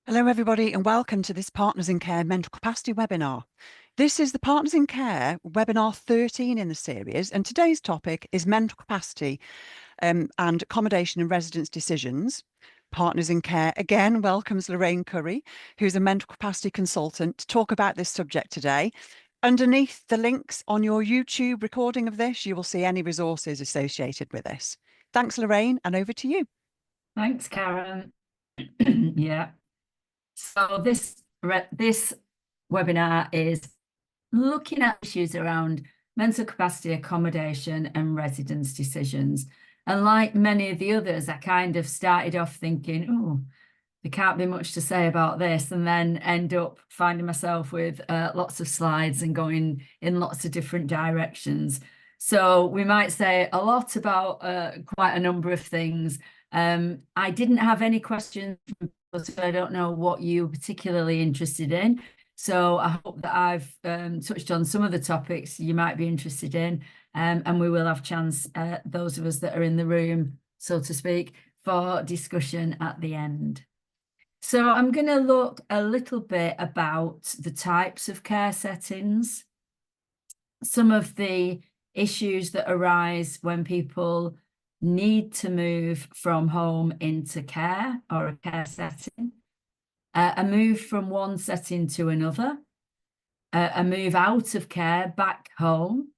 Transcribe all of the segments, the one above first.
Hello, everybody, and welcome to this Partners in Care Mental Capacity webinar. This is the Partners in Care webinar 13 in the series, and today's topic is mental capacity and accommodation and residence decisions. Partners in Care again welcomes Lorraine Currie, who's a mental capacity consultant, to talk about this subject today. Underneath the links on your YouTube recording of this, you will see any resources associated with this. Thanks, Lorraine, and over to you. Thanks, Karen. Yeah. So this webinar is looking at issues around mental capacity, accommodation, and residence decisions. And like many of the others, I kind of started off thinking, oh, there can't be much to say about this, and then end up finding myself with lots of slides and going in lots of different directions. So we might say a lot about quite a number of things. I didn't have any questions, so I don't know what you're particularly interested in. So I hope that I've touched on some of the topics you might be interested in, and we will have chance, those of us that are in the room, so to speak, for discussion at the end. So I'm going to look a little bit about the types of care settings, some of the issues that arise when people need to move from home into care or a care setting, a move from one setting to another, a move out of care back home,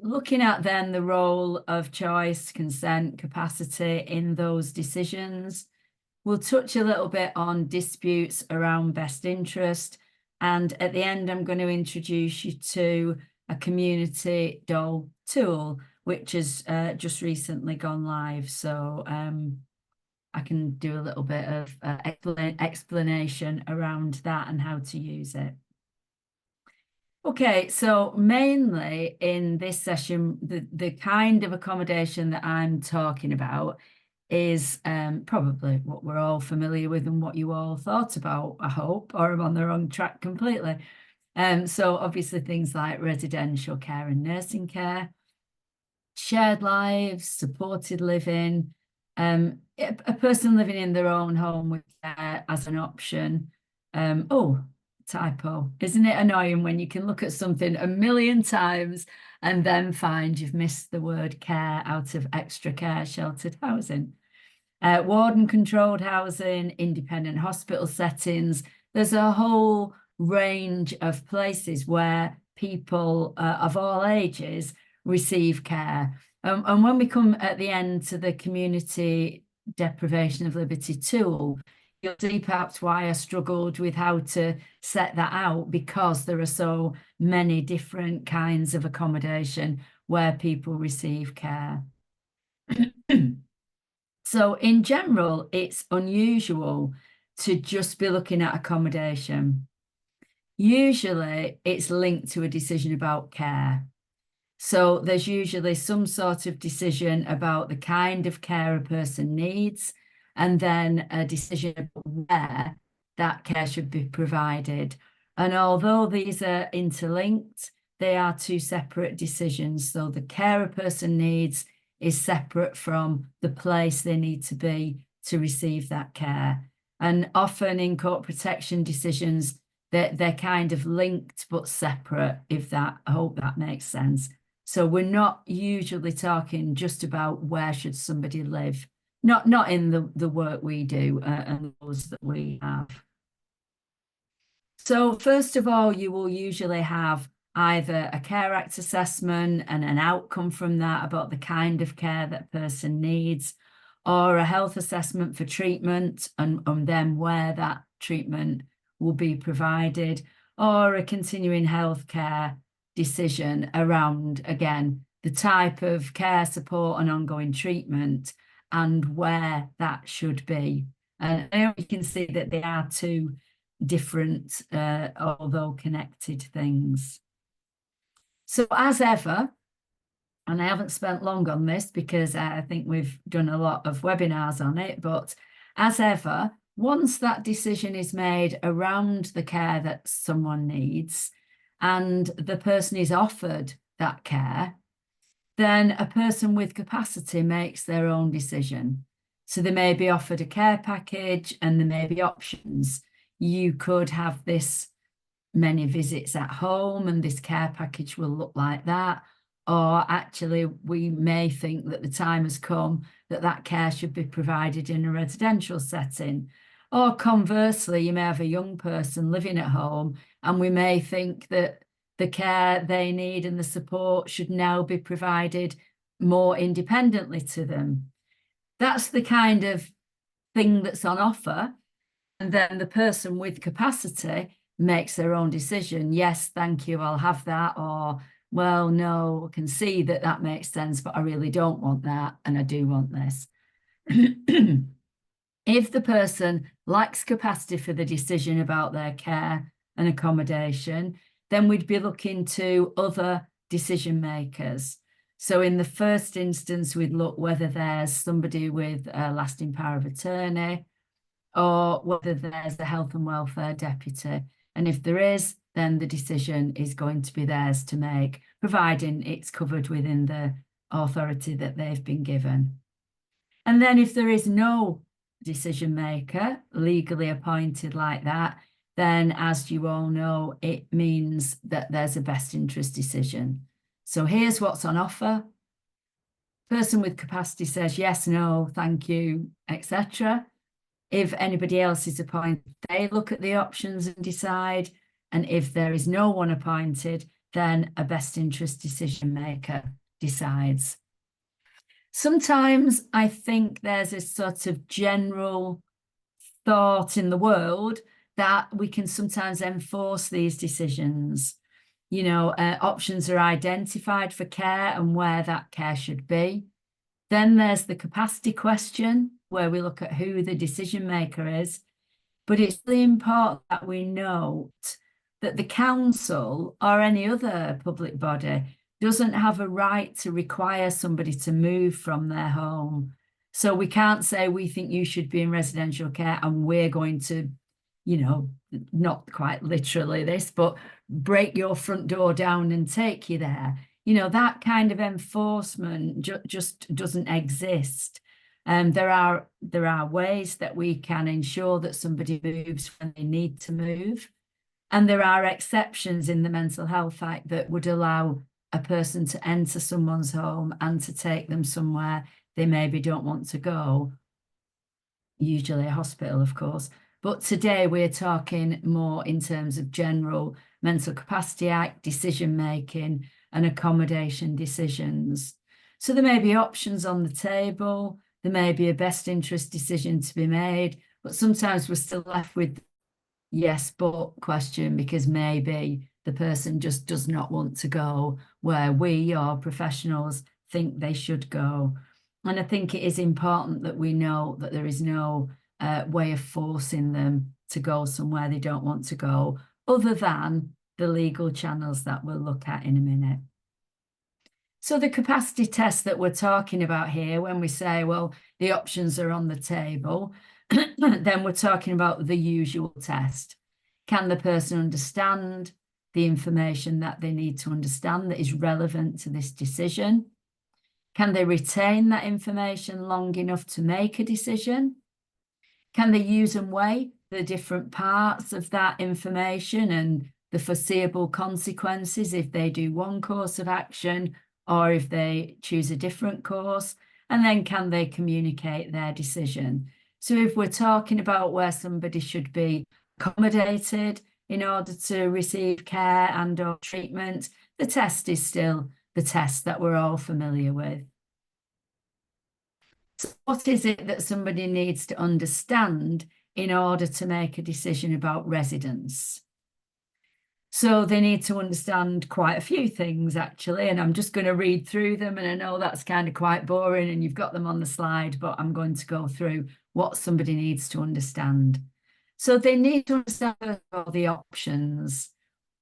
looking at then the role of choice, consent, capacity in those decisions. We'll touch a little bit on disputes around best interest. And at the end, I'm going to introduce you to a community DOL tool, which has just recently gone live. So I can do a little bit of explanation around that and how to use it. Okay, so mainly in this session, the kind of accommodation that I'm talking about is probably what we're all familiar with and what you all thought about, I hope, or I'm on the wrong track completely. So obviously things like residential care and nursing care, shared lives, supported living, a person living in their own home with care as an option. Oh, typo. Isn't it annoying when you can look at something a million times and then find you've missed the word care out of extra care sheltered housing? Warden-controlled housing, independent hospital settings. There's a whole range of places where people of all ages receive care. And when we come at the end to the community deprivation of liberty tool, you'll see perhaps why I struggled with how to set that out, because there are so many different kinds of accommodation where people receive care. So in general, it's unusual to just be looking at accommodation. Usually it's linked to a decision about care. So there's usually some sort of decision about the kind of care a person needs, and then a decision about where that care should be provided. And although these are interlinked, they are two separate decisions. So the care a person needs is separate from the place they need to be to receive that care. And often in court protection decisions, they're kind of linked but separate, I hope that makes sense. So we're not usually talking just about where should somebody live, not in the work we do and those that we have. So first of all, you will usually have either a Care Act assessment and an outcome from that about the kind of care that person needs, or a health assessment for treatment and then where that treatment will be provided, or a continuing healthcare decision around, again, the type of care, support and ongoing treatment and where that should be. And you can see that they are two different, although connected things. So as ever, and I haven't spent long on this because I think we've done a lot of webinars on it, but as ever, once that decision is made around the care that someone needs and the person is offered that care, then a person with capacity makes their own decision. So they may be offered a care package and there may be options. You could have this many visits at home and this care package will look like that. Or actually, we may think that the time has come that that care should be provided in a residential setting. Or conversely, you may have a young person living at home and we may think that the care they need and the support should now be provided more independently to them. That's the kind of thing that's on offer. And then the person with capacity makes their own decision. Yes, thank you, I'll have that. Or, well, no, I can see that that makes sense, but I really don't want that. And I do want this. If the person lacks capacity for the decision about their care and accommodation, then we'd be looking to other decision makers. So in the first instance, we'd look whether there's somebody with a lasting power of attorney or whether there's a health and welfare deputy. And if there is, then the decision is going to be theirs to make, providing it's covered within the authority that they've been given. And then if there is no decision maker legally appointed like that, then as you all know, it means that there's a best interest decision. So here's what's on offer. Person with capacity says yes, no, thank you, etc. If anybody else is appointed, they look at the options and decide. And if there is no one appointed, then a best interest decision maker decides. Sometimes I think there's a sort of general thought in the world that we can sometimes enforce these decisions. You know, options are identified for care and where that care should be. Then there's the capacity question, where we look at who the decision maker is. But it's really important that we note that the council or any other public body doesn't have a right to require somebody to move from their home. So we can't say we think you should be in residential care and we're going to, you know, not quite literally this, but break your front door down and take you there. You know, that kind of enforcement just doesn't exist. There are ways that we can ensure that somebody moves when they need to move. And there are exceptions in the Mental Health Act that would allow a person to enter someone's home and to take them somewhere they maybe don't want to go, usually a hospital, of course. But today we're talking more in terms of general Mental Capacity Act, decision making and accommodation decisions. So there may be options on the table, there may be a best interest decision to be made, but sometimes we're still left with yes, but question, because maybe the person just does not want to go where we or professionals think they should go. And I think it is important that we know that there is no way of forcing them to go somewhere they don't want to go, other than the legal channels that we'll look at in a minute. So the capacity test that we're talking about here, when we say, well, the options are on the table, then we're talking about the usual test. Can the person understand the information that they need to understand that is relevant to this decision? Can they retain that information long enough to make a decision? Can they use and weigh the different parts of that information and the foreseeable consequences if they do one course of action or if they choose a different course? And then can they communicate their decision? So if we're talking about where somebody should be accommodated in order to receive care and or treatment, the test is still the test that we're all familiar with. So what is it that somebody needs to understand in order to make a decision about residence? So they need to understand quite a few things, actually, and I'm just going to read through them. And I know that's kind of quite boring and you've got them on the slide, but I'm going to go through what somebody needs to understand. So they need to understand all the options.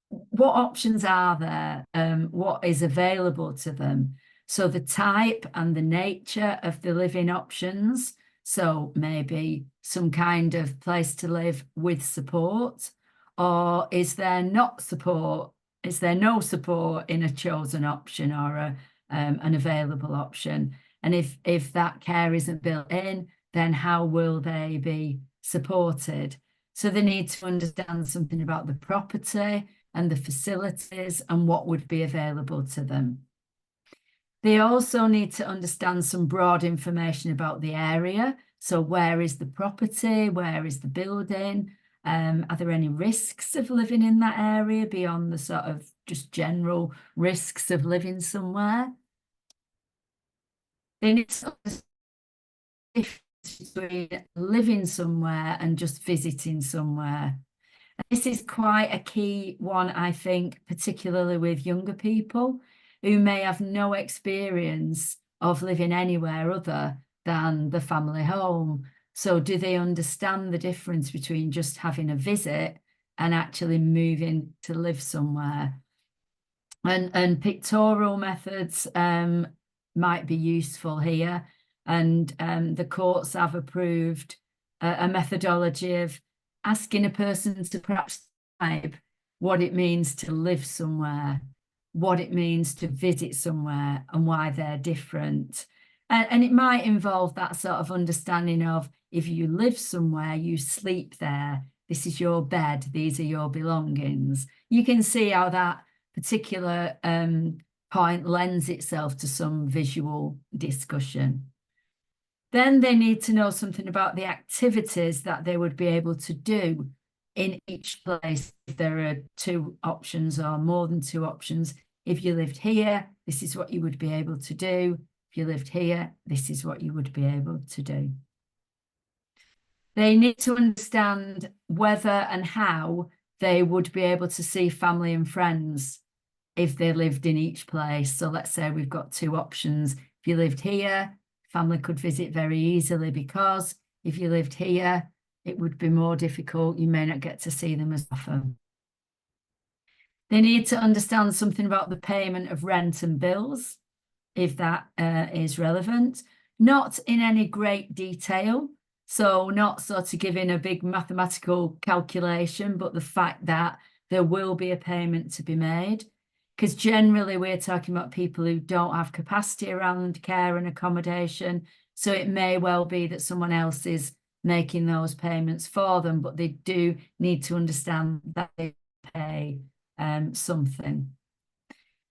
What options are there? What is available to them? So the type and the nature of the living options. So maybe some kind of place to live with support, or is there not support? Is there no support in a chosen option or an available option? And if that care isn't built in, then how will they be supported? So they need to understand something about the property and the facilities and what would be available to them. They also need to understand some broad information about the area. So where is the property? Where is the building? Are there any risks of living in that area beyond the sort of just general risks of living somewhere? They need to understand the difference between living somewhere and just visiting somewhere. This is quite a key one, I think, particularly with younger people who may have no experience of living anywhere other than the family home. So do they understand the difference between just having a visit and actually moving to live somewhere? And pictorial methods might be useful here. And the courts have approved a methodology of asking a person to perhaps describe what it means to live somewhere, what it means to visit somewhere, and why they're different. And it might involve that sort of understanding of, if you live somewhere, you sleep there. This is your bed. These are your belongings. You can see how that particular point lends itself to some visual discussion. Then they need to know something about the activities that they would be able to do in each place. If there are two options or more than two options, if you lived here, this is what you would be able to do. If you lived here, this is what you would be able to do. They need to understand whether and how they would be able to see family and friends if they lived in each place. So let's say we've got two options. If you lived here, family could visit very easily, because if you lived here, it would be more difficult. You may not get to see them as often. They need to understand something about the payment of rent and bills, if that is relevant, not in any great detail. So not sort of giving a big mathematical calculation, but the fact that there will be a payment to be made. Because generally we're talking about people who don't have capacity around care and accommodation. So it may well be that someone else is making those payments for them, but they do need to understand that they pay something.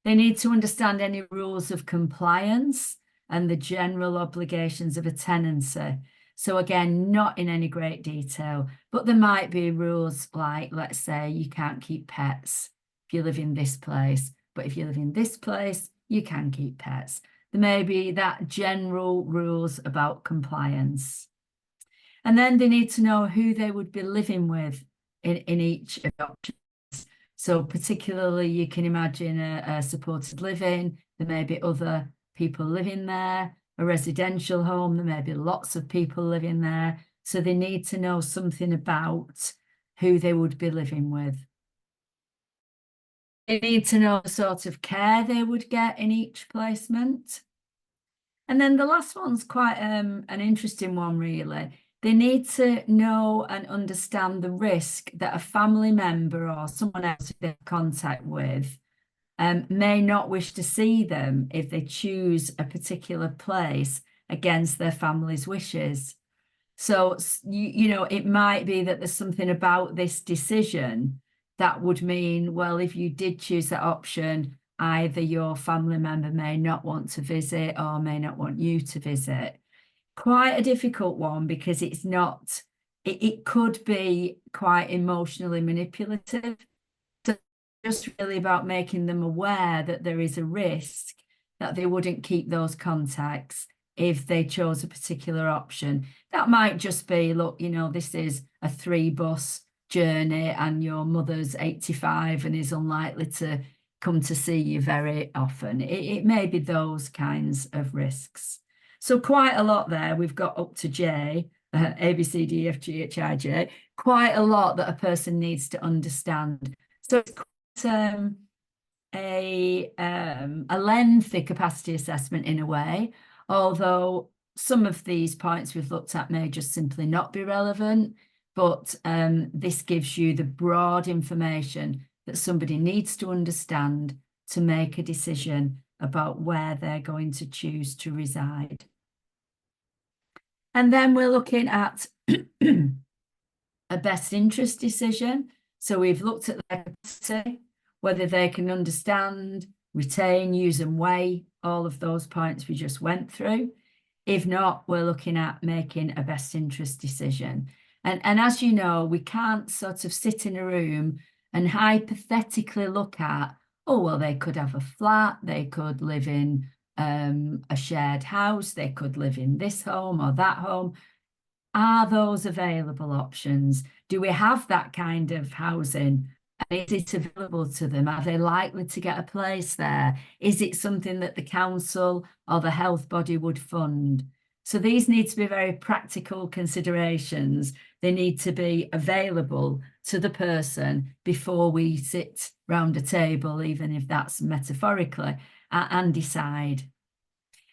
They need to understand any rules of compliance and the general obligations of a tenancy. So again, not in any great detail, but there might be rules like, let's say, you can't keep pets if you live in this place, but if you live in this place, you can keep pets. There may be that general rules about compliance. And then they need to know who they would be living with in each of the options. So particularly, you can imagine a supported living. There may be other people living there. A residential home, there may be lots of people living there. So they need to know something about who they would be living with. They need to know the sort of care they would get in each placement. And then the last one's quite an interesting one, really. They need to know and understand the risk that a family member or someone else they have contact with may not wish to see them if they choose a particular place against their family's wishes. So, you know, it might be that there's something about this decision that would mean, well, if you did choose that option, either your family member may not want to visit or may not want you to visit. Quite a difficult one, because it's not, it could be quite emotionally manipulative. So just really about making them aware that there is a risk that they wouldn't keep those contacts if they chose a particular option. That might just be, look, you know, this is a 3-bus journey and your mother's 85 and is unlikely to come to see you very often. It may be those kinds of risks. So quite a lot there. We've got up to J, A, B, C, D, E, F, G, H, I, J. Quite a lot that a person needs to understand. So it's quite a lengthy capacity assessment in a way, although some of these points we've looked at may just simply not be relevant. But this gives you the broad information that somebody needs to understand to make a decision about where they're going to choose to reside. And then we're looking at a best interest decision. So we've looked at their capacity, whether they can understand, retain, use and weigh all of those points we just went through. If not, we're looking at making a best interest decision. And as you know, we can't sort of sit in a room and hypothetically look at, oh, well, they could have a flat, they could live in a shared house, they could live in this home or that home. Are those available options? Do we have that kind of housing? And is it available to them? Are they likely to get a place there? Is it something that the council or the health body would fund? So these need to be very practical considerations. They need to be available to the person before we sit round a table, even if that's metaphorically, and decide.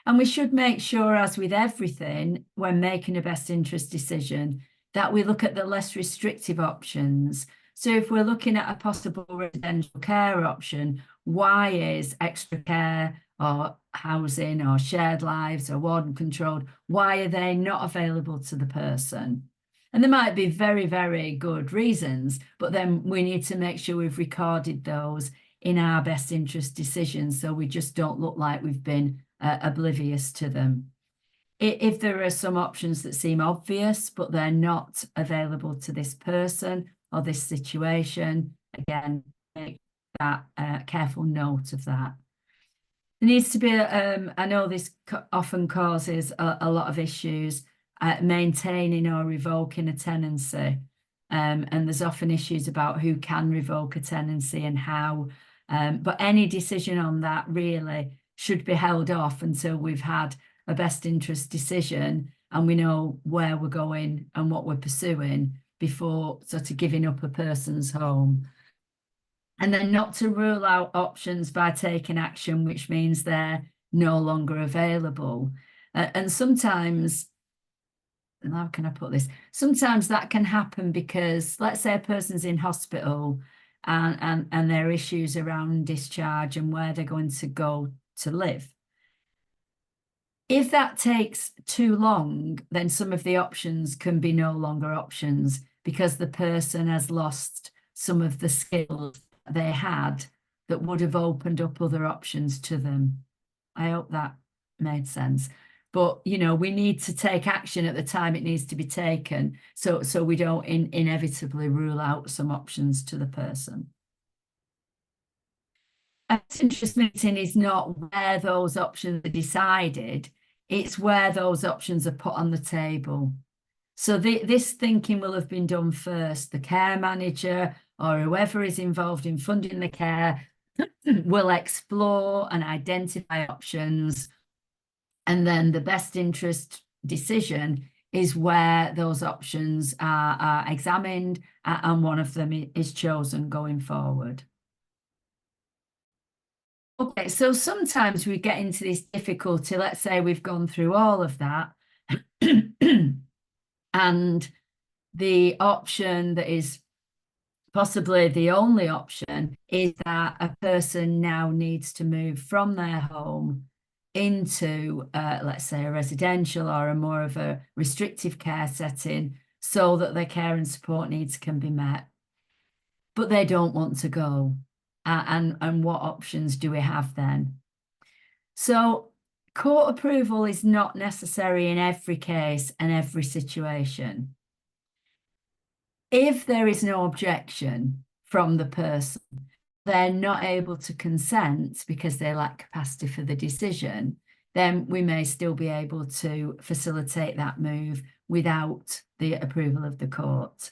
And we should make sure, as with everything, when making a best interest decision, that we look at the less restrictive options. So if we're looking at a possible residential care option, why is extra care or housing or shared lives or warden controlled, why are they not available to the person? And there might be very, very good reasons, but then we need to make sure we've recorded those in our best interest decisions so we just don't look like we've been oblivious to them. If there are some options that seem obvious, but they're not available to this person or this situation, again, make that careful note of that. There needs to be, I know this often causes a lot of issues, maintaining or revoking a tenancy. And there's often issues about who can revoke a tenancy and how. But any decision on that really should be held off until we've had a best interest decision and we know where we're going and what we're pursuing before sort of giving up a person's home. And then not to rule out options by taking action, which means they're no longer available. And sometimes, how can I put this? Sometimes that can happen because, let's say a person's in hospital and there are issues around discharge and where they're going to go to live. If that takes too long, then some of the options can be no longer options because the person has lost some of the skills they had that would have opened up other options to them. I hope that made sense. But, you know, we need to take action at the time it needs to be taken so we don't inevitably rule out some options to the person. A interest meeting is not where those options are decided, it's where those options are put on the table. So this thinking will have been done first. The care manager or whoever is involved in funding the care will explore and identify options. And then the best interest decision is where those options are examined and one of them is chosen going forward. Okay, so sometimes we get into this difficulty. Let's say we've gone through all of that and the option that is possibly the only option is that a person now needs to move from their home into, let's say, a residential or a more of a restrictive care setting so that their care and support needs can be met. But they don't want to go. And what options do we have then? So court approval is not necessary in every case and every situation. If there is no objection from the person, they're not able to consent because they lack capacity for the decision, then we may still be able to facilitate that move without the approval of the court.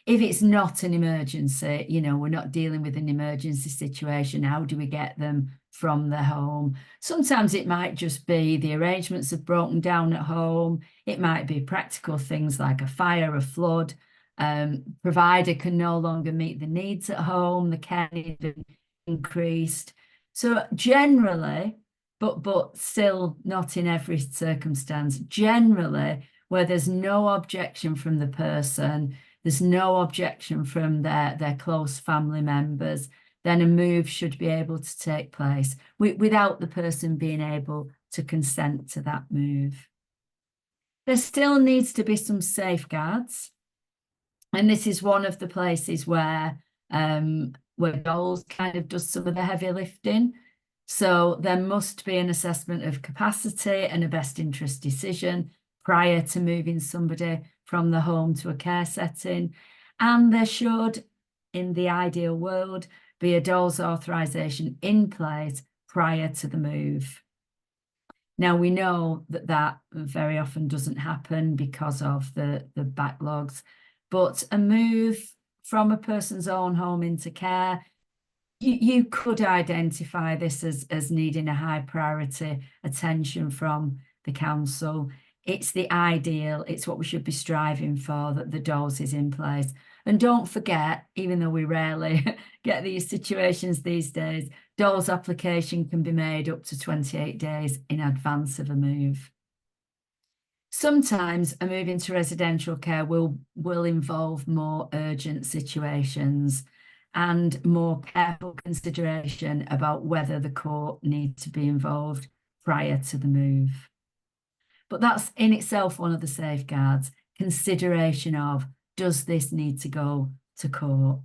If it's not an emergency, you know, we're not dealing with an emergency situation, how do we get them from their home? Sometimes it might just be the arrangements have broken down at home. It might be practical things like a fire, a flood. Provider can no longer meet the needs at home, the care needs have increased. So generally, but still not in every circumstance, generally, where there's no objection from the person, there's no objection from their close family members, then a move should be able to take place without the person being able to consent to that move. There still needs to be some safeguards. And this is one of the places where Doles kind of does some of the heavy lifting. So there must be an assessment of capacity and a best interest decision prior to moving somebody from the home to a care setting. And there should, in the ideal world, be a Doles authorisation in place prior to the move. Now, we know that that very often doesn't happen because of the backlogs, but a move from a person's own home into care, you could identify this as needing a high priority attention from the council. It's the ideal, it's what we should be striving for, that the DOLS is in place. And don't forget, even though we rarely get these situations these days, DOLS application can be made up to 28 days in advance of a move. Sometimes a move into residential care will involve more urgent situations and more careful consideration about whether the court needs to be involved prior to the move. But that's in itself one of the safeguards, consideration of, does this need to go to court?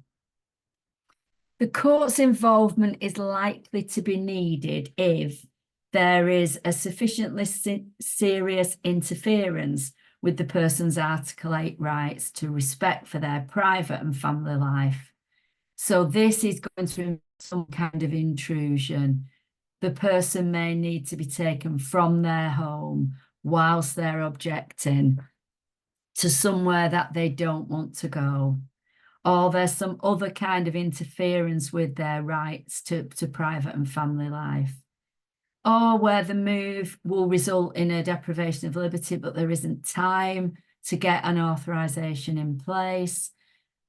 The court's involvement is likely to be needed if there is a sufficiently serious interference with the person's articulate rights to respect for their private and family life. So this is going to involve some kind of intrusion. The person may need to be taken from their home whilst they're objecting to somewhere that they don't want to go. Or there's some other kind of interference with their rights to private and family life. Or where the move will result in a deprivation of liberty, but there isn't time to get an authorisation in place.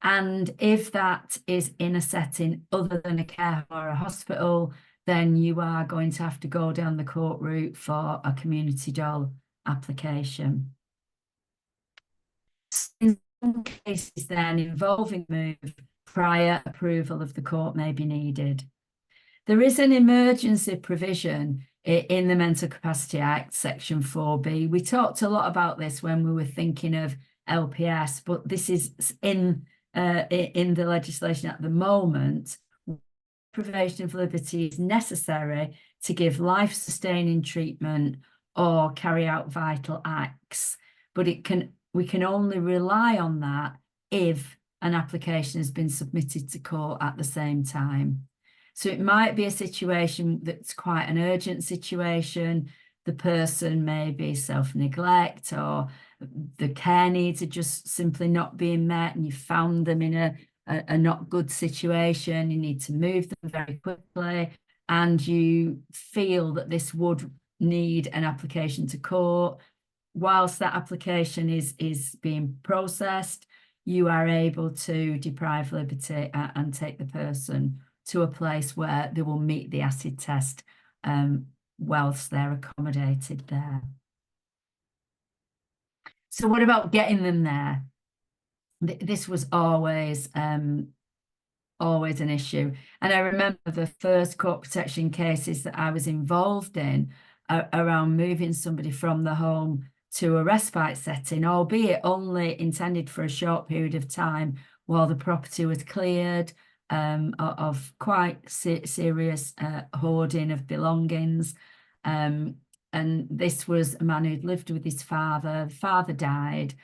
And if that is in a setting other than a care home or a hospital, then you are going to have to go down the court route for a community DOL application. In some cases then involving move, prior approval of the court may be needed. There is an emergency provision in the Mental Capacity Act, Section 4B. We talked a lot about this when we were thinking of LPS, but this is in the legislation at the moment. Deprivation of liberty is necessary to give life-sustaining treatment or carry out vital acts, but we can only rely on that if an application has been submitted to court at the same time. So it might be a situation that's quite an urgent situation. The person may be self-neglect, or the care needs are just simply not being met, and you found them in a not good situation. You need to move them very quickly, and you feel that this would need an application to court. Whilst that application is being processed, you are able to deprive liberty and take the person to a place where they will meet the acid test whilst they're accommodated there. So what about getting them there? This was always an issue. And I remember the first court protection cases that I was involved in around moving somebody from the home to a respite setting, albeit only intended for a short period of time while the property was cleared of quite serious hoarding of belongings. And this was a man who'd lived with his father. The father died.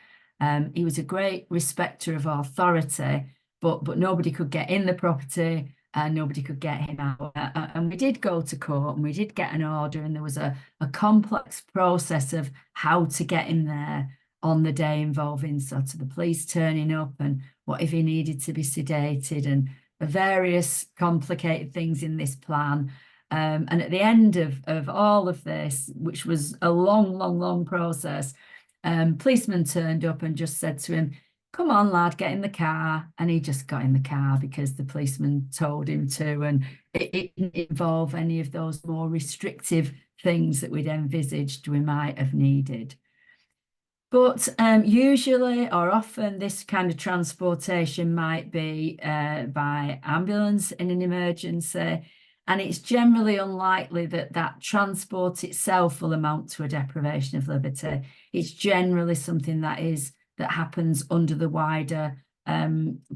He was a great respecter of authority, but nobody could get in the property and nobody could get him out. And we did go to court and we did get an order, and there was a complex process of how to get him there on the day, involving sort of the police turning up and what if he needed to be sedated and various complicated things in this plan. And at the end of all of this, which was a long process, policeman turned up and just said to him, "Come on, lad, get in the car." And he just got in the car because the policeman told him to, and it didn't involve any of those more restrictive things that we'd envisaged we might have needed. But usually or often this kind of transportation might be by ambulance in an emergency. And it's generally unlikely that that transport itself will amount to a deprivation of liberty. It's generally something that happens under the wider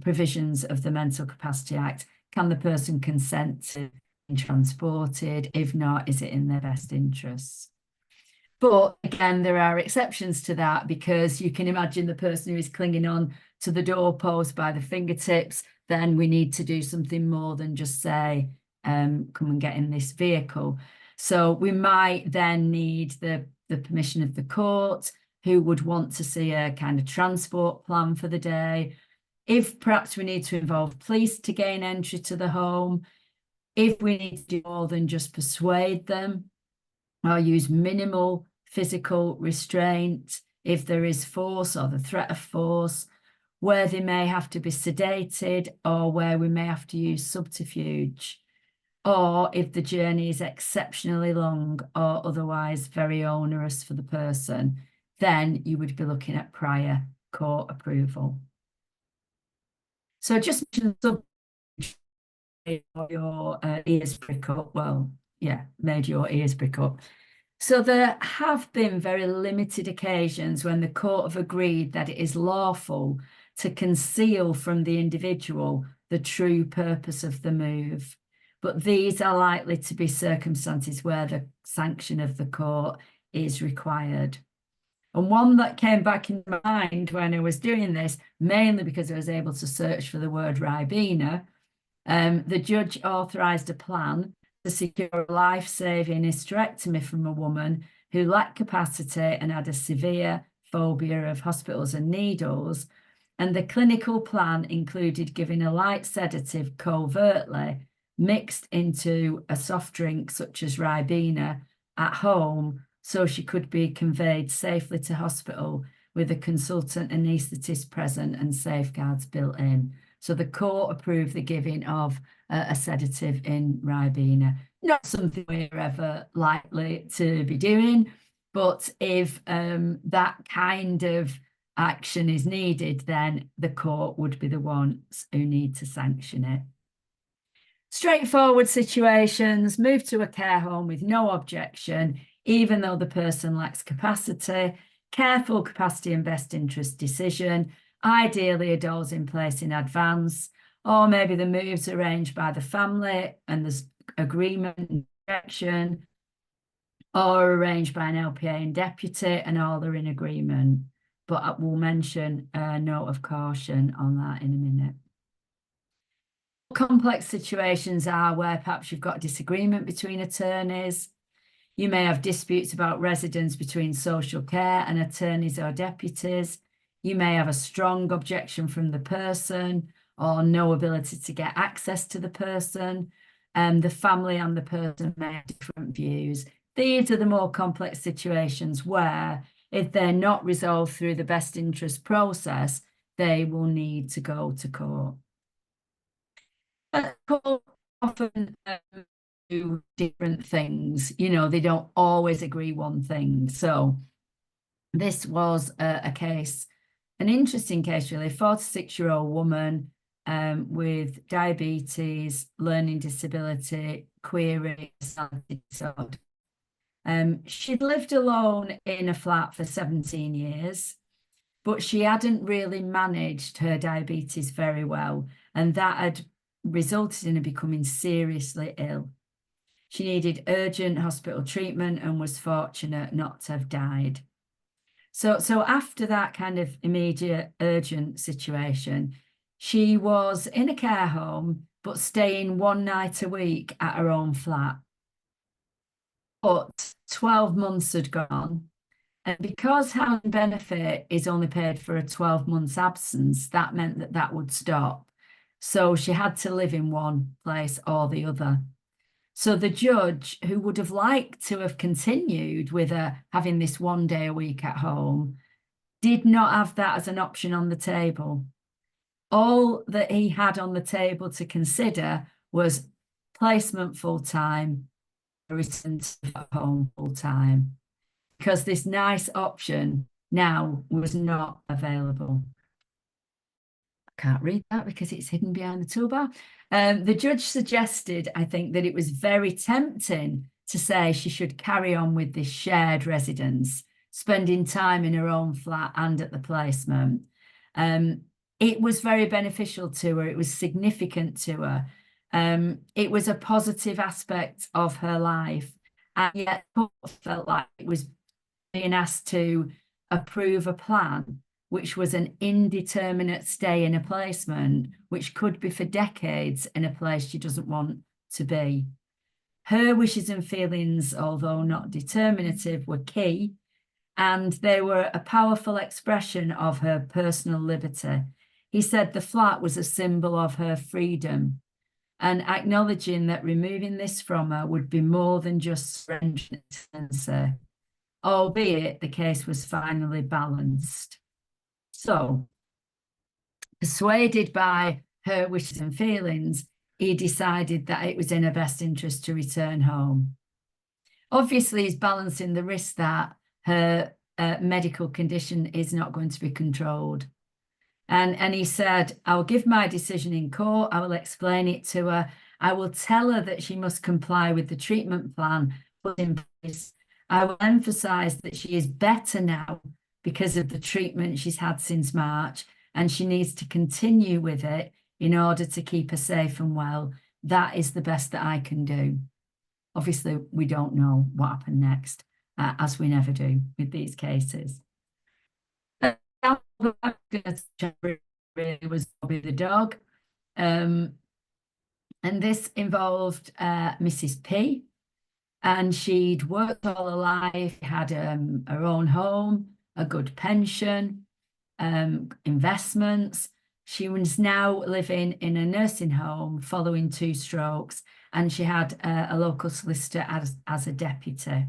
provisions of the Mental Capacity Act. Can the person consent to being transported? If not, is it in their best interests? But again, there are exceptions to that, because you can imagine the person who is clinging on to the doorpost by the fingertips, then we need to do something more than just say, come and get in this vehicle. So we might then need the permission of the court, who would want to see a kind of transport plan for the day. If perhaps we need to involve police to gain entry to the home, if we need to do more than just persuade them, or use minimal physical restraint, if there is force or the threat of force, where they may have to be sedated, or where we may have to use subterfuge, or if the journey is exceptionally long or otherwise very onerous for the person, then you would be looking at prior court approval. So just your ears prick up. Well, yeah, made your ears prick up. So there have been very limited occasions when the court have agreed that it is lawful to conceal from the individual the true purpose of the move. But these are likely to be circumstances where the sanction of the court is required. And one that came back in my mind when I was doing this, mainly because I was able to search for the word Ribena, the judge authorised a plan to secure a life-saving hysterectomy from a woman who lacked capacity and had a severe phobia of hospitals and needles. And the clinical plan included giving a light sedative covertly mixed into a soft drink such as Ribena at home, so she could be conveyed safely to hospital with a consultant anaesthetist present and safeguards built in. So the court approved the giving of a sedative in Ribena. Not something we're ever likely to be doing, but if that kind of action is needed, then the court would be the ones who need to sanction it. Straightforward situations: move to a care home with no objection, even though the person lacks capacity, careful capacity and best interest decision, ideally a door's in place in advance, or maybe the move's arranged by the family and there's agreement and direction, or arranged by an LPA and deputy and all are in agreement. But we'll mention a note of caution on that in a minute. Complex situations are where perhaps you've got disagreement between attorneys. You may have disputes about residence between social care and attorneys or deputies. You may have a strong objection from the person or no ability to get access to the person. The family and the person may have different views. These are the more complex situations where, if they're not resolved through the best interest process, they will need to go to court. Court often do different things. You know, they don't always agree one thing. So this was a case, an interesting case really, a 46-year-old woman with diabetes, learning disability, query, personality disorder. She'd lived alone in a flat for 17 years, but she hadn't really managed her diabetes very well, and that had resulted in her becoming seriously ill. She needed urgent hospital treatment and was fortunate not to have died. So after that kind of immediate urgent situation, she was in a care home, but staying one night a week at her own flat. But 12 months had gone, and because housing benefit is only paid for a 12 months absence, that meant that that would stop. So she had to live in one place or the other. So the judge, who would have liked to have continued with her having this one day a week at home, did not have that as an option on the table. All that he had on the table to consider was placement full-time, return to home full-time, because this nice option now was not available. can't read that because it's hidden behind the toolbar. The judge suggested, I think, that it was very tempting to say she should carry on with this shared residence, spending time in her own flat and at the placement. It was very beneficial to her. It was significant to her. It was a positive aspect of her life. And yet felt like it was being asked to approve a plan, which was an indeterminate stay in a placement, which could be for decades in a place she doesn't want to be. Her wishes and feelings, although not determinative, were key, and they were a powerful expression of her personal liberty. He said the flat was a symbol of her freedom, and acknowledging that removing this from her would be more than just surrendering, albeit the case was finally balanced. So, persuaded by her wishes and feelings, he decided that it was in her best interest to return home. Obviously, he's balancing the risk that her medical condition is not going to be controlled. And he said, I will give my decision in court. I will explain it to her. I will tell her that she must comply with the treatment plan put in place. I will emphasize that she is better now because of the treatment she's had since March, and she needs to continue with it in order to keep her safe and well. That is the best that I can do. Obviously, we don't know what happened next, as we never do with these cases. Really was Bobby the dog. And this involved Mrs. P. And she'd worked all her life, had her own home, a good pension, investments. She was now living in a nursing home following 2 strokes, and she had a local solicitor as a deputy.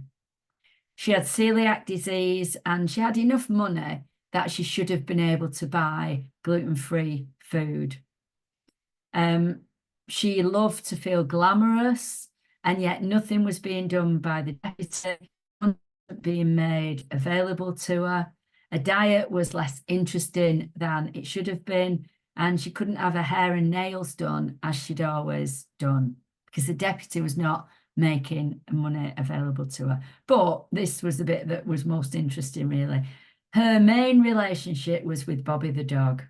She had celiac disease, and she had enough money that she should have been able to buy gluten-free food. She loved to feel glamorous, and yet nothing was being done by the deputy, being made available to her. A diet was less interesting than it should have been, and she couldn't have her hair and nails done as she'd always done because the deputy was not making money available to her. But this was the bit that was most interesting, really. Her main relationship was with Bobby the dog.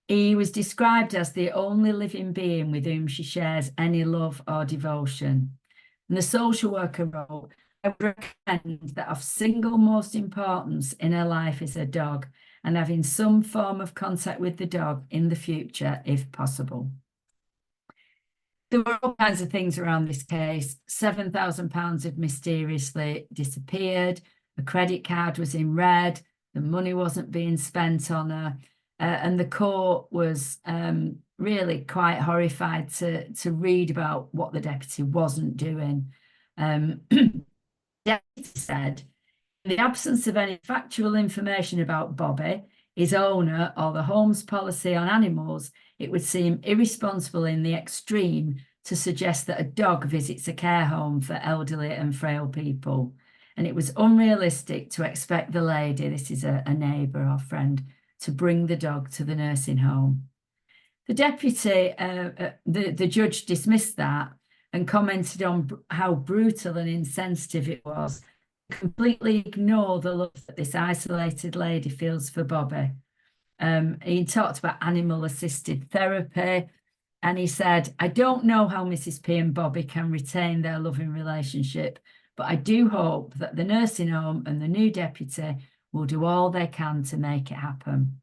He was described as the only living being with whom she shares any love or devotion. And the social worker wrote, I would recommend that of single most importance in her life is her dog, and having some form of contact with the dog in the future, if possible. There were all kinds of things around this case. £7,000 had mysteriously disappeared. A credit card was in red. The money wasn't being spent on her. And the court was really quite horrified to read about what the deputy wasn't doing. The deputy said, in the absence of any factual information about Bobby, his owner, or the home's policy on animals, it would seem irresponsible in the extreme to suggest that a dog visits a care home for elderly and frail people. And it was unrealistic to expect the lady, this is a neighbour or friend, to bring the dog to the nursing home. The deputy, the judge dismissed that and commented on how brutal and insensitive it was, completely ignore the love that this isolated lady feels for Bobby. He talked about animal-assisted therapy, and he said, I don't know how Mrs. P and Bobby can retain their loving relationship, but I do hope that the nursing home and the new deputy will do all they can to make it happen.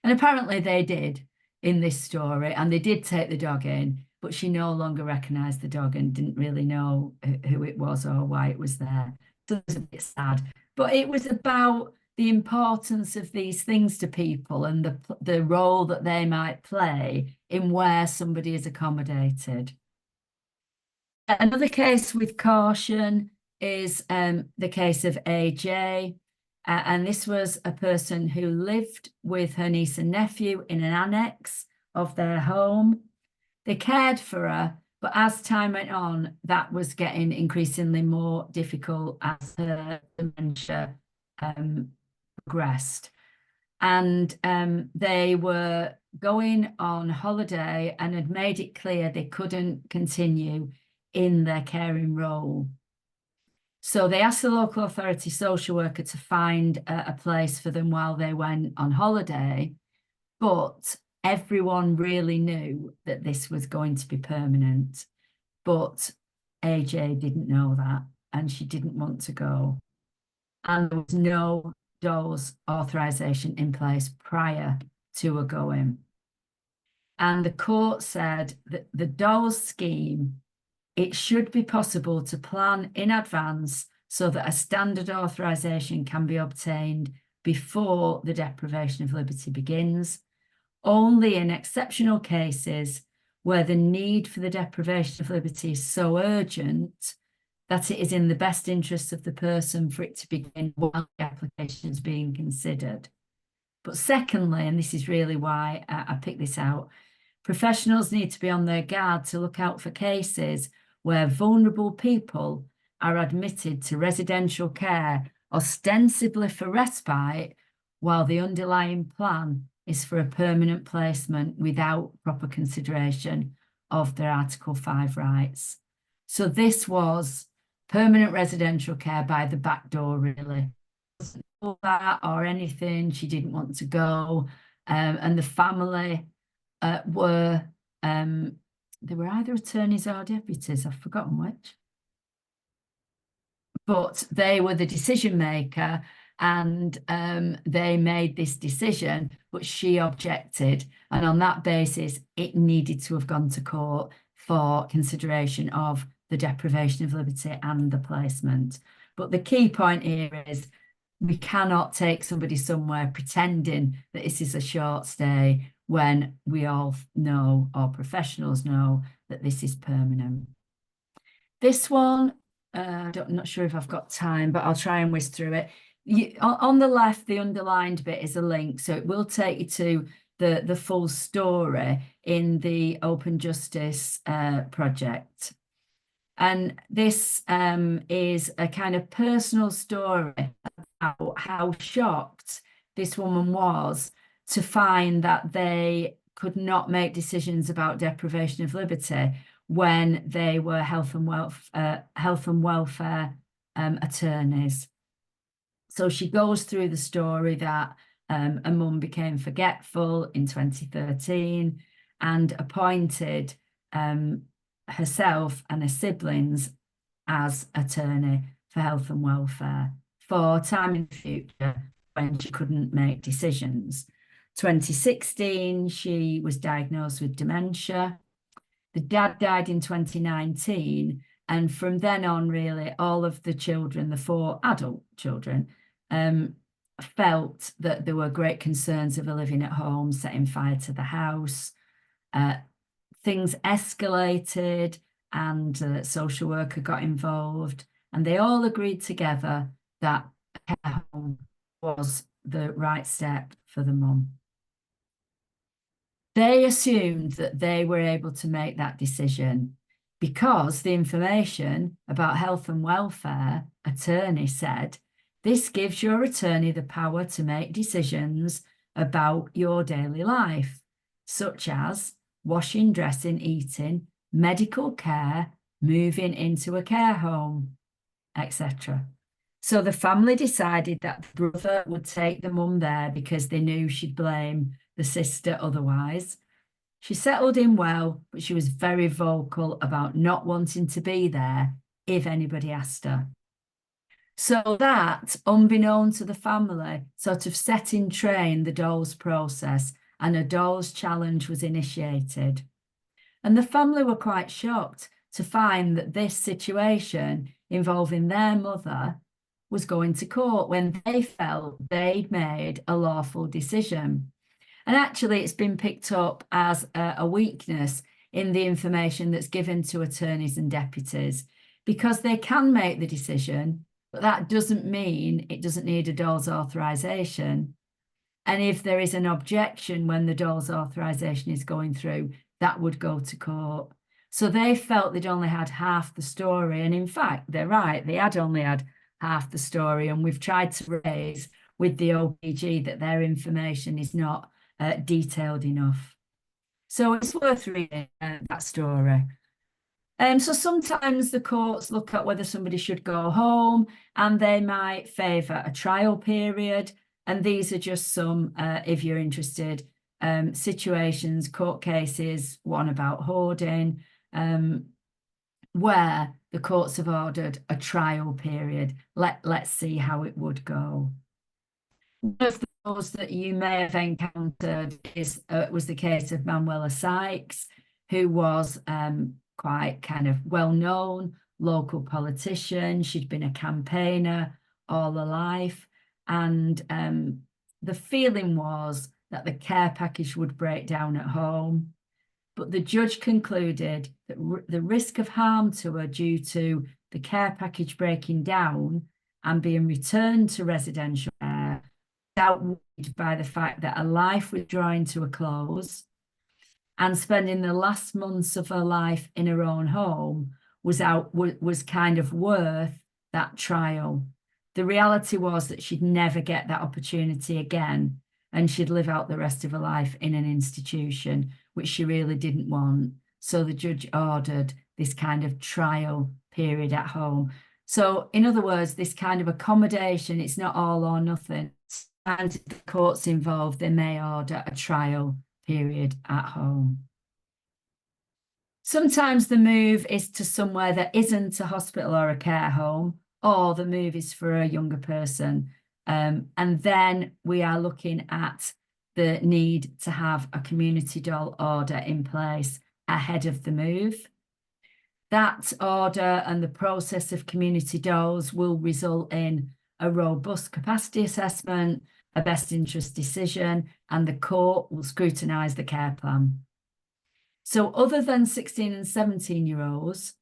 And apparently they did in this story, and they did take the dog in, but she no longer recognised the dog and didn't really know who it was or why it was there. So it was a bit sad. But it was about the importance of these things to people and the role that they might play in where somebody is accommodated. Another case with caution is the case of AJ. And this was a person who lived with her niece and nephew in an annex of their home. They cared for her, but as time went on, that was getting increasingly more difficult as her dementia progressed. And they were going on holiday and had made it clear they couldn't continue in their caring role. So they asked the local authority social worker to find a place for them while they went on holiday, but everyone really knew that this was going to be permanent. But AJ didn't know that, and she didn't want to go. And there was no dole's authorisation in place prior to her going. And the court said that the dole's scheme, it should be possible to plan in advance so that a standard authorisation can be obtained before the deprivation of liberty begins. Only in exceptional cases where the need for the deprivation of liberty is so urgent that it is in the best interest of the person for it to begin while the application is being considered. But secondly, and this is really why I picked this out, professionals need to be on their guard to look out for cases where vulnerable people are admitted to residential care ostensibly for respite, while the underlying plan is for a permanent placement without proper consideration of their Article 5 rights. So this was permanent residential care by the back door, really. All that or anything, she didn't want to go. And the family were, they were either attorneys or deputies, I've forgotten which. But they were the decision maker, and they made this decision, but she objected. And on that basis, it needed to have gone to court for consideration of the deprivation of liberty and the placement. But the key point here is we cannot take somebody somewhere pretending that this is a short stay when we all know, or professionals know, that this is permanent. This one, I'm not sure if I've got time, but I'll try and whiz through it. On the left, the underlined bit is a link, so it will take you to the full story in the Open Justice project. And this is a kind of personal story about how shocked this woman was to find that they could not make decisions about deprivation of liberty when they were health and welfare attorneys. So she goes through the story that a mum became forgetful in 2013 and appointed herself and her siblings as attorney for health and welfare for time in the future when she couldn't make decisions. 2016, she was diagnosed with dementia. The dad died in 2019. And from then on, really, all of the children, the 4 adult children, felt that there were great concerns of her living at home, setting fire to the house. Things escalated and a social worker got involved, and they all agreed together that a care home was the right step for the mum. They assumed that they were able to make that decision because the information about health and welfare attorney said, this gives your attorney the power to make decisions about your daily life, such as washing, dressing, eating, medical care, moving into a care home, etc. So the family decided that the brother would take the mum there because they knew she'd blame the sister otherwise. She settled in well, but she was very vocal about not wanting to be there if anybody asked her. So that, unbeknown to the family, sort of set in train the dole's process, and a dole's challenge was initiated. And the family were quite shocked to find that this situation involving their mother was going to court when they felt they'd made a lawful decision. And actually, it's been picked up as a weakness in the information that's given to attorneys and deputies, because they can make the decision, but that doesn't mean it doesn't need a dole's authorisation. And if there is an objection when the dole's authorisation is going through, that would go to court. So they felt they'd only had half the story. And in fact, they're right, they had only had half the story. And we've tried to raise with the OPG that their information is not detailed enough. So it's worth reading that story. So sometimes the courts look at whether somebody should go home, and they might favour a trial period. And these are just some, if you're interested, situations, court cases, one about hoarding, where the courts have ordered a trial period. Let's see how it would go. One of those that you may have encountered was the case of Manuela Sykes, who was quite kind of well-known local politician. She'd been a campaigner all her life, and the feeling was that the care package would break down at home. But the judge concluded that the risk of harm to her due to the care package breaking down and being returned to residential care outweighed by the fact that her life was drawing to a close, and spending the last months of her life in her own home was kind of worth that trial. The reality was that she'd never get that opportunity again, and she'd live out the rest of her life in an institution, which she really didn't want. So the judge ordered this kind of trial period at home. So in other words, this kind of accommodation, it's not all or nothing. And if the court's involved, they may order a trial period at home. Sometimes the move is to somewhere that isn't a hospital or a care home, or the move is for a younger person. And then we are looking at the need to have a community dole order in place ahead of the move. That order and the process of community doles will result in a robust capacity assessment, a best interest decision, and the court will scrutinise the care plan. So other than 16 and 17-year-olds,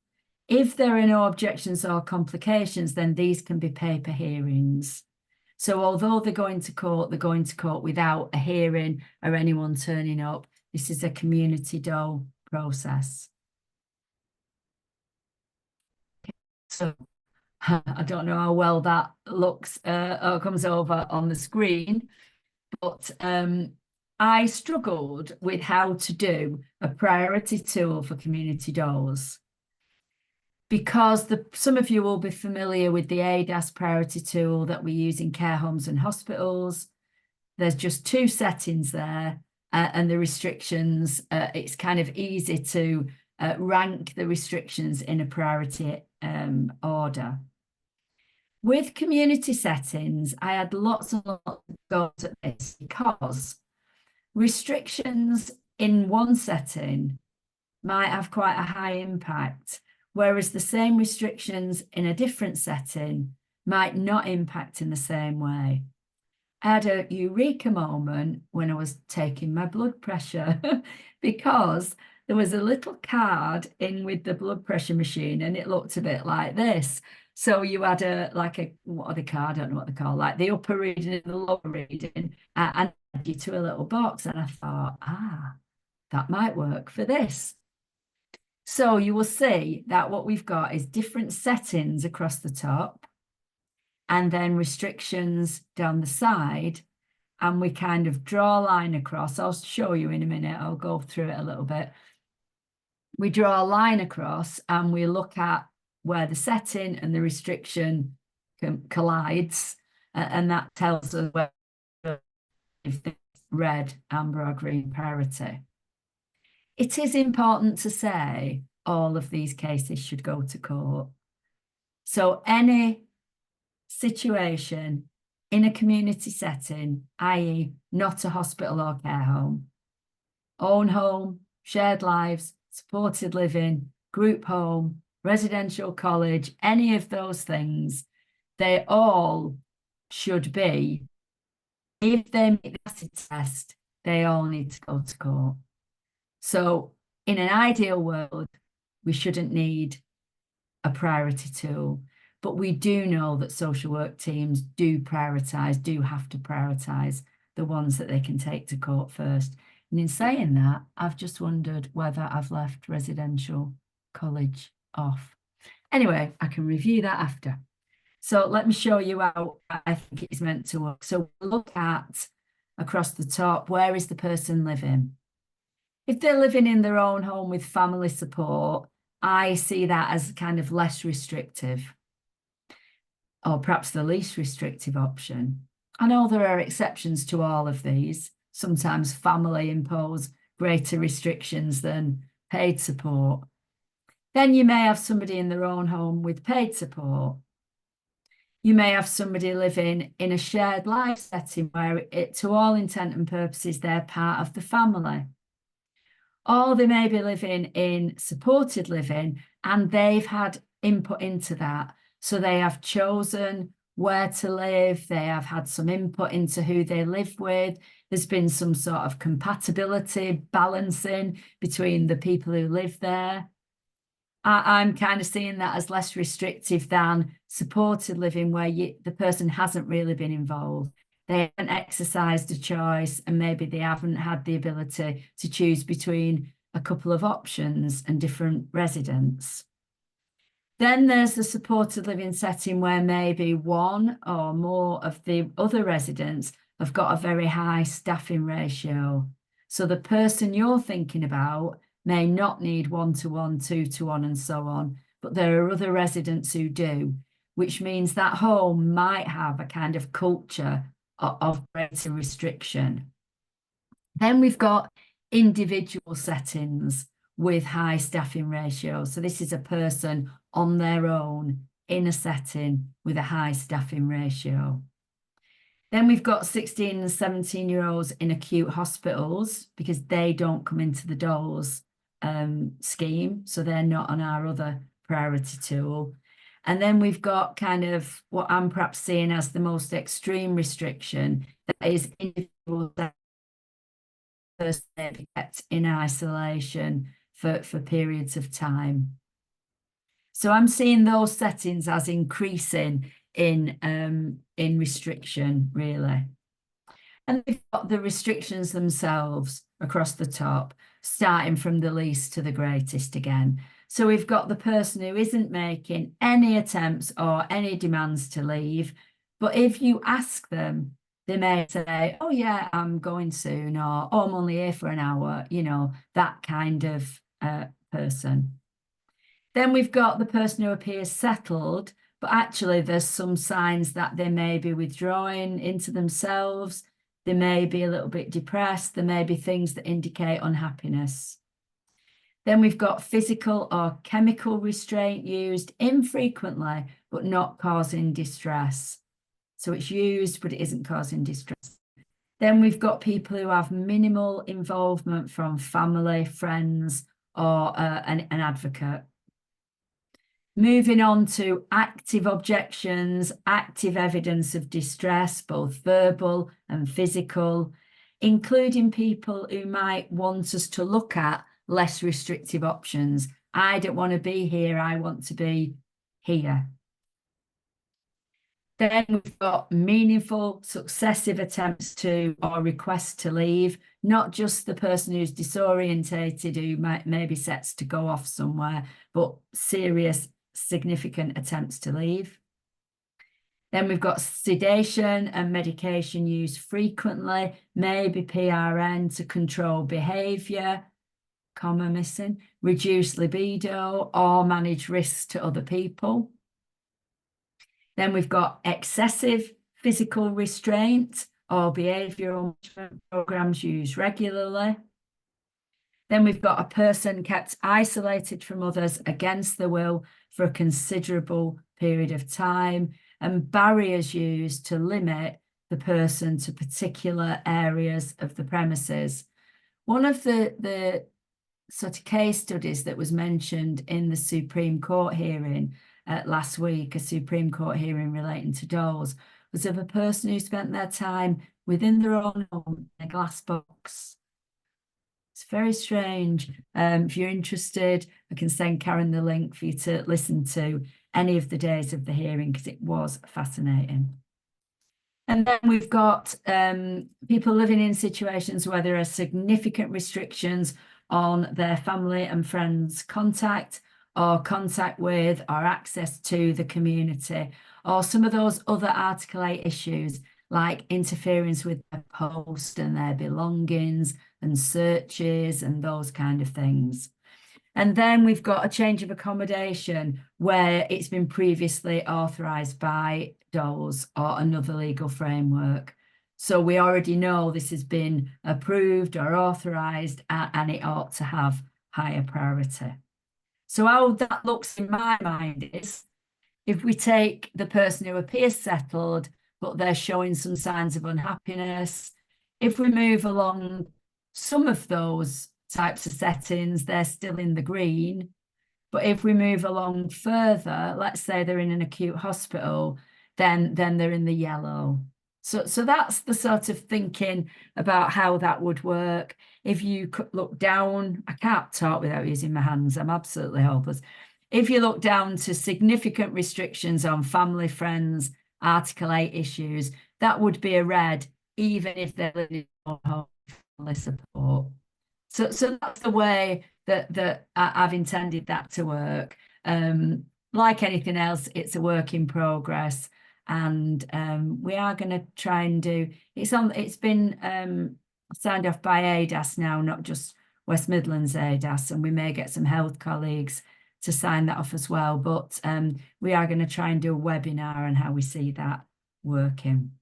if there are no objections or complications, then these can be paper hearings. So although they're going to court without a hearing or anyone turning up. This is a community dole process. So I don't know how well that looks or comes over on the screen, but I struggled with how to do a priority tool for community doles, because some of you will be familiar with the ADAS priority tool that we use in care homes and hospitals. There's just 2 settings there, and the restrictions, it's kind of easy to rank the restrictions in a priority order. With community settings, I had lots and lots of goals at this, because restrictions in one setting might have quite a high impact, whereas the same restrictions in a different setting might not impact in the same way. I had a eureka moment when I was taking my blood pressure because there was a little card in with the blood pressure machine, and it looked a bit like this. So you had what are the card? I don't know what they call, like the upper reading and the lower reading, and you to a little box. And I thought, that might work for this. So you will see that what we've got is different settings across the top, and then restrictions down the side, and we kind of draw a line across. I'll show you in a minute. I'll go through it a little bit. We draw a line across and we look at where the setting and the restriction collides, and that tells us whether if it's red, amber or green priority. It is important to say all of these cases should go to court. So any situation in a community setting, i.e. not a hospital or care home, own home, shared lives, supported living, group home, residential college, any of those things, they all should be, if they make the acid test, they all need to go to court. So in an ideal world, we shouldn't need a priority tool, but we do know that social work teams do have to prioritise the ones that they can take to court first. And in saying that, I've just wondered whether I've left residential college off. Anyway, I can review that after. So let me show you how I think it's meant to work. So look at across the top, where is the person living? If they're living in their own home with family support, I see that as kind of less restrictive, or perhaps the least restrictive option. I know there are exceptions to all of these. Sometimes family impose greater restrictions than paid support. Then you may have somebody in their own home with paid support. You may have somebody living in a shared life setting where to all intent and purposes, they're part of the family. Or they may be living in supported living and they've had input into that. So they have chosen where to live, they have had some input into who they live with. There's been some sort of compatibility, balancing between the people who live there. I'm kind of seeing that as less restrictive than supported living, where the person hasn't really been involved. They haven't exercised a choice, and maybe they haven't had the ability to choose between a couple of options and different residents. Then there's the supported living setting where maybe one or more of the other residents have got a very high staffing ratio. So the person you're thinking about may not need 1-to-1, 2-to-1, and so on, but there are other residents who do, which means that home might have a kind of culture of greater restriction. Then we've got individual settings with high staffing ratios. So this is a person on their own in a setting with a high staffing ratio. Then we've got 16 and 17-year-olds in acute hospitals because they don't come into the DOLES scheme. So they're not on our other priority tool. And then we've got kind of what I'm perhaps seeing as the most extreme restriction, that is individual be kept in isolation for periods of time. So I'm seeing those settings as increasing in restriction, really. And we've got the restrictions themselves across the top, starting from the least to the greatest again. So we've got the person who isn't making any attempts or any demands to leave. But if you ask them, they may say, oh yeah, I'm going soon, or oh, I'm only here for an hour, you know, that kind of person. Then we've got the person who appears settled, but actually there's some signs that they may be withdrawing into themselves. They may be a little bit depressed. There may be things that indicate unhappiness. Then we've got physical or chemical restraint used infrequently, but not causing distress. So it's used, but it isn't causing distress. Then we've got people who have minimal involvement from family, friends, or an advocate. Moving on to active objections, active evidence of distress, both verbal and physical, including people who might want us to look at less restrictive options. I don't want to be here, I want to be here. Then we've got meaningful, successive attempts to or requests to leave, not just the person who's disorientated, who might maybe sets to go off somewhere, but serious, significant attempts to leave. Then we've got sedation and medication used frequently, maybe PRN to control behaviour, comma missing, reduce libido, or manage risks to other people. Then we've got excessive physical restraint or behavioural management programs used regularly. Then we've got a person kept isolated from others against their will for a considerable period of time, and barriers used to limit the person to particular areas of the premises. One of the sort of case studies that was mentioned in the Supreme Court hearing last week, a Supreme Court hearing relating to DOLES, was of a person who spent their time within their own home in a glass box. It's very strange. If you're interested, I can send Karen the link for you to listen to any of the days of the hearing, because it was fascinating. And then we've got people living in situations where there are significant restrictions on their family and friends' contact, or contact with, or access to the community, or some of those other Article 8 issues like interference with their post and their belongings and searches and those kind of things. And then we've got a change of accommodation where it's been previously authorised by DOLS or another legal framework. So we already know this has been approved or authorised, and it ought to have higher priority. So how that looks in my mind is, if we take the person who appears settled, but they're showing some signs of unhappiness, if we move along some of those types of settings, they're still in the green. But if we move along further, let's say they're in an acute hospital, then they're in the yellow. So that's the sort of thinking about how that would work. If you could look down, I can't talk without using my hands. I'm absolutely hopeless. If you look down to significant restrictions on family, friends, Article 8 issues, that would be a red, even if they're living in home family support. So that's the way that I've intended that to work. Like anything else, it's a work in progress, and we are going to try and do. It's been signed off by ADAS now, not just West Midlands ADAS, and we may get some health colleagues to sign that off as well. But we are going to try and do a webinar on how we see that working.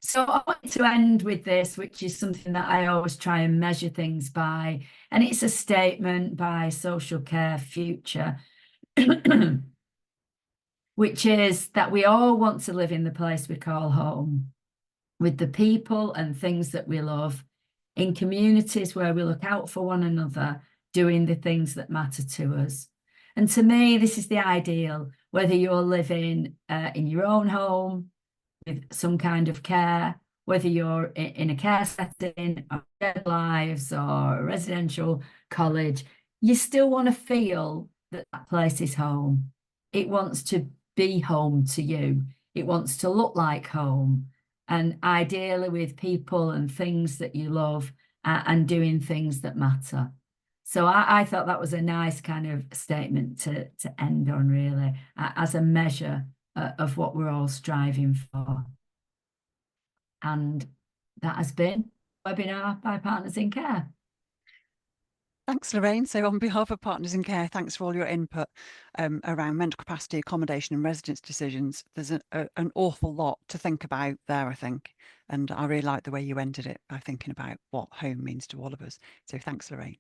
So I want to end with this, which is something that I always try and measure things by, and it's a statement by Social Care Future, which is that we all want to live in the place we call home, with the people and things that we love, in communities where we look out for one another, doing the things that matter to us. And to me, this is the ideal, whether you're living in your own home, with some kind of care, whether you're in a care setting, or shared lives, or a residential college, you still want to feel that that place is home. It wants to be home to you. It wants to look like home, and ideally with people and things that you love, and doing things that matter. So I thought that was a nice kind of statement to end on, really, as a measure of what we're all striving for. And that has been a webinar by Partners in Care. Thanks, Lorraine. So on behalf of Partners in Care, thanks for all your input around mental capacity, accommodation and residence decisions. There's an awful lot to think about there, I think. And I really like the way you ended it by thinking about what home means to all of us. So thanks, Lorraine.